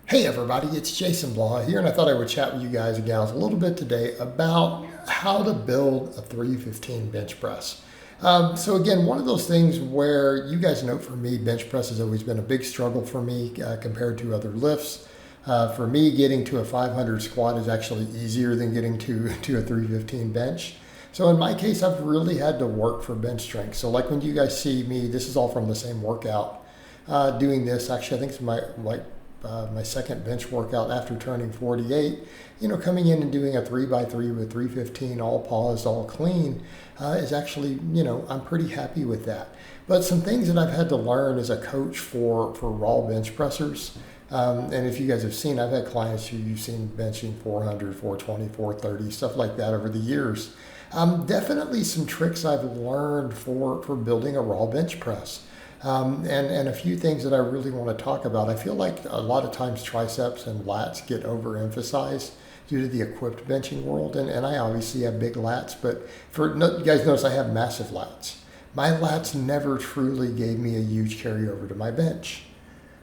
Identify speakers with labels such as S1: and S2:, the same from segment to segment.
S1: Hey everybody, it's Jason Blaha here, and I thought I would chat with you guys and gals a little bit today about how to build a 315 bench press. So again, one of those things where you guys know for me, bench press has always been a big struggle for me compared to other lifts. For me, getting to a 500 squat is actually easier than getting to a 315 bench. So in my case, I've really had to work for bench strength. So like when you guys see me, this is all from the same workout. Doing this, actually, I think it's my second bench workout after turning 48, coming in and doing a 3x3 with 315, all paused, all clean, is actually, I'm pretty happy with that. But some things that I've had to learn as a coach for raw bench pressers, and if you guys have seen, I've had clients who you've seen benching 400, 420, 430, stuff like that over the years. Definitely some tricks I've learned for building a raw bench press. And a few things that I really want to talk about. I feel like a lot of times triceps and lats get overemphasized due to the equipped benching world. And I obviously have big lats, but you guys notice I have massive lats. My lats never truly gave me a huge carryover to my bench.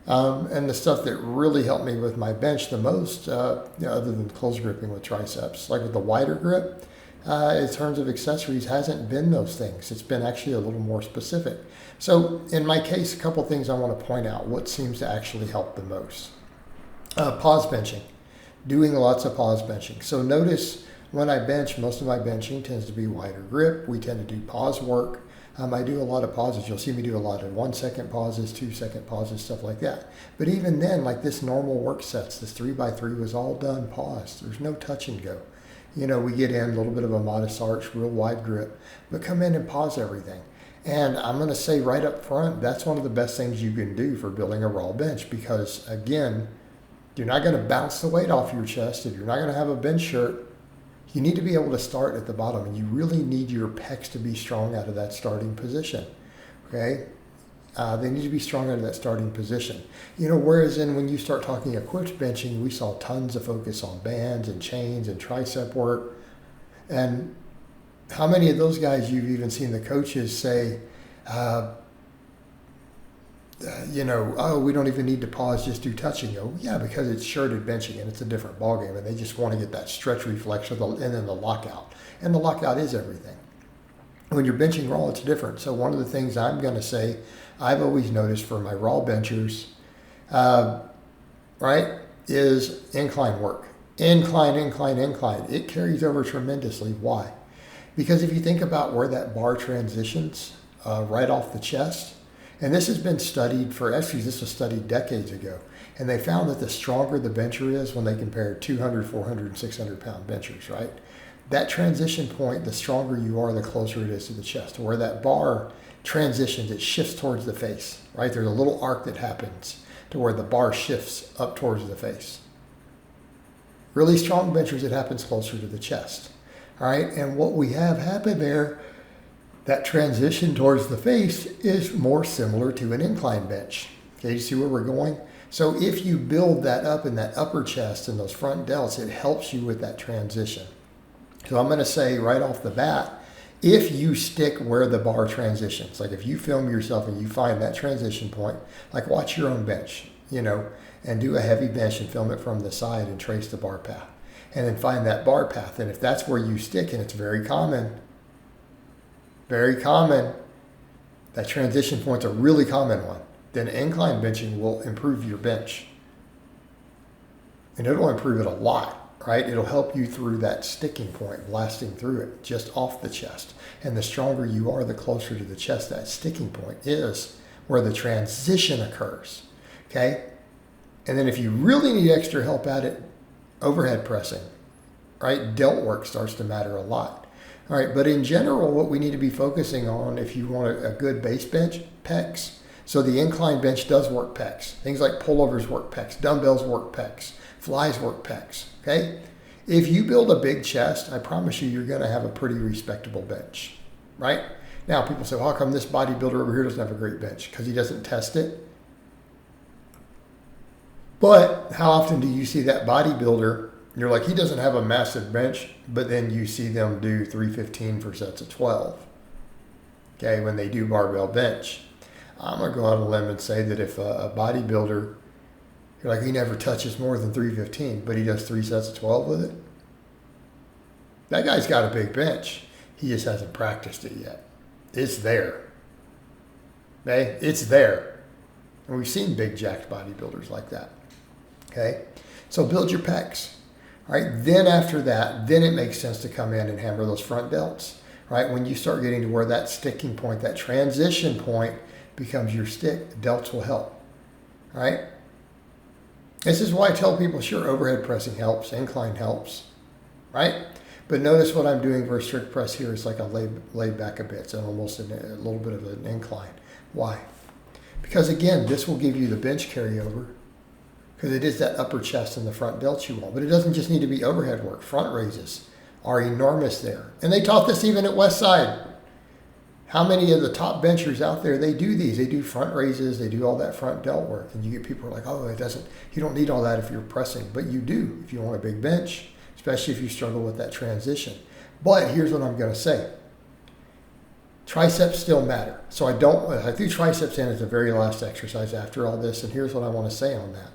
S1: And the stuff that really helped me with my bench the most, other than close gripping with triceps, like with the wider grip, in terms of accessories, hasn't been those things. It's been actually a little more specific. So in my case, a couple things I want to point out. What seems to actually help the most? Pause benching. Doing lots of pause benching. So notice when I bench, most of my benching tends to be wider grip. We tend to do pause work. I do a lot of pauses. You'll see me do a lot of 1 second pauses, 2 second pauses, stuff like that. But even then, like this normal work sets, this 3x3 was all done paused. There's no touch and go. We get in a little bit of a modest arch, real wide grip, but come in and pause everything. And I'm going to say right up front, that's one of the best things you can do for building a raw bench because, again, you're not going to bounce the weight off your chest. If you're not going to have a bench shirt, you need to be able to start at the bottom, and you really need your pecs to be strong out of that starting position, okay? They need to be strong out of that starting position. Whereas when you start talking equipped benching, we saw tons of focus on bands and chains and tricep work. And how many of those guys you've even seen the coaches say, oh, we don't even need to pause, just do touch and go. Yeah, because it's shirted benching and it's a different ballgame, and they just want to get that stretch reflex and then the lockout. And the lockout is everything. When you're benching raw, it's different. So one of the things I'm going to say, I've always noticed for my raw benchers, is incline work. Incline. It carries over tremendously. Why? Because if you think about where that bar transitions right off the chest, and this has been studied this was studied decades ago, and they found that the stronger the bencher is when they compare 200, 400, and 600 pound benchers, right? That transition point, the stronger you are, the closer it is to the chest. Where that bar transitions, it shifts towards the face, right? There's a little arc that happens to where the bar shifts up towards the face. Really strong benchers, it happens closer to the chest, all right? And what we have happen there, that transition towards the face is more similar to an incline bench. Okay, you see where we're going? So if you build that up in that upper chest and those front delts, it helps you with that transition. So I'm going to say right off the bat, if you stick where the bar transitions, like if you film yourself and you find that transition point, like watch your own bench, and do a heavy bench and film it from the side and trace the bar path. And then find that bar path. And if that's where you stick, and it's very common, that transition point's a really common one, then incline benching will improve your bench. And it'll improve it a lot. Right? It'll help you through that sticking point, blasting through it just off the chest. And the stronger you are, the closer to the chest that sticking point is, where the transition occurs. Okay? And then if you really need extra help at it, overhead pressing, right? Delt work starts to matter a lot. All right, but in general, what we need to be focusing on if you want a good base bench, pecs. So the incline bench does work pecs. Things like pullovers work pecs, dumbbells work pecs, flies work pecs, okay? If you build a big chest, I promise you're going to have a pretty respectable bench, right? Now, people say, well, how come this bodybuilder over here doesn't have a great bench? Because he doesn't test it. But how often do you see that bodybuilder, you're like, he doesn't have a massive bench, but then you see them do 315 for sets of 12, okay, when they do barbell bench. I'm going to go out on a limb and say that if a bodybuilder You're like, he never touches more than 315, but he does 3 sets of 12 with it. That guy's got a big bench. He just hasn't practiced it yet. It's there. Okay? It's there. And we've seen big jacked bodybuilders like that. Okay? So build your pecs. All right? Then after that, then it makes sense to come in and hammer those front delts. Right? When you start getting to where that sticking point, that transition point becomes your stick, delts will help. All right? This is why I tell people, sure, overhead pressing helps, incline helps. Right? But notice what I'm doing versus strict press here is like a laid back a bit. It's almost a little bit of an incline. Why? Because again, this will give you the bench carryover because it is that upper chest and the front delts you want. But it doesn't just need to be overhead work. Front raises are enormous there. And they taught this even at Westside. How many of the top benchers out there, they do these. They do front raises. They do all that front delt work. And you get people who are like, oh, you don't need all that if you're pressing. But you do if you want a big bench, especially if you struggle with that transition. But here's what I'm going to say. Triceps still matter. So I threw triceps in as the very last exercise after all this. And here's what I want to say on that.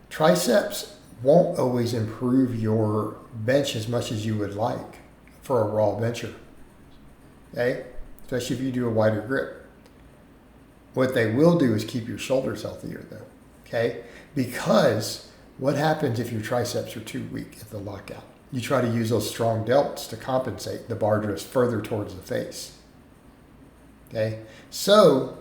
S1: Triceps won't always improve your bench as much as you would like for a raw bencher. Okay? Especially if you do a wider grip. What they will do is keep your shoulders healthier though. Okay? Because what happens if your triceps are too weak at the lockout? You try to use those strong delts to compensate. The bar drifts further towards the face. Okay? So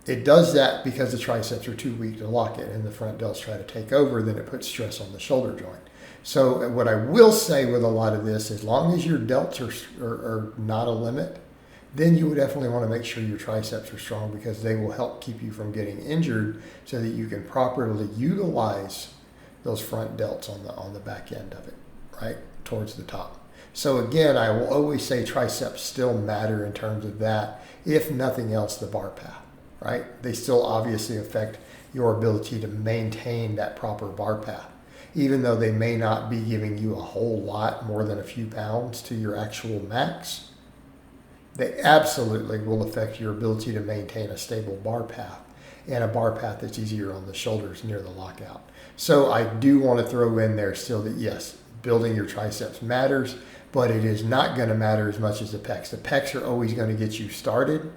S1: it does that because the triceps are too weak to lock it and the front delts try to take over, then it puts stress on the shoulder joint. So what I will say with a lot of this, as long as your delts are not a limit, then you would definitely want to make sure your triceps are strong because they will help keep you from getting injured so that you can properly utilize those front delts on the back end of it, right, towards the top. So again, I will always say triceps still matter in terms of that, if nothing else, the bar path. Right? They still obviously affect your ability to maintain that proper bar path. Even though they may not be giving you a whole lot more than a few pounds to your actual max, they absolutely will affect your ability to maintain a stable bar path and a bar path that's easier on the shoulders near the lockout. So I do want to throw in there still that yes, building your triceps matters, but it is not going to matter as much as the pecs. The pecs are always going to get you started.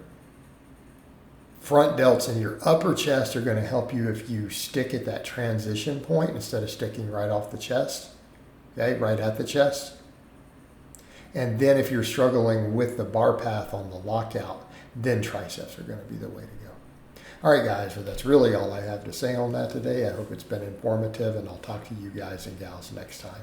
S1: Front delts in your upper chest are going to help you if you stick at that transition point instead of sticking right off the chest, okay, right at the chest. And then if you're struggling with the bar path on the lockout, then triceps are going to be the way to go. All right, guys, well, that's really all I have to say on that today. I hope it's been informative, and I'll talk to you guys and gals next time.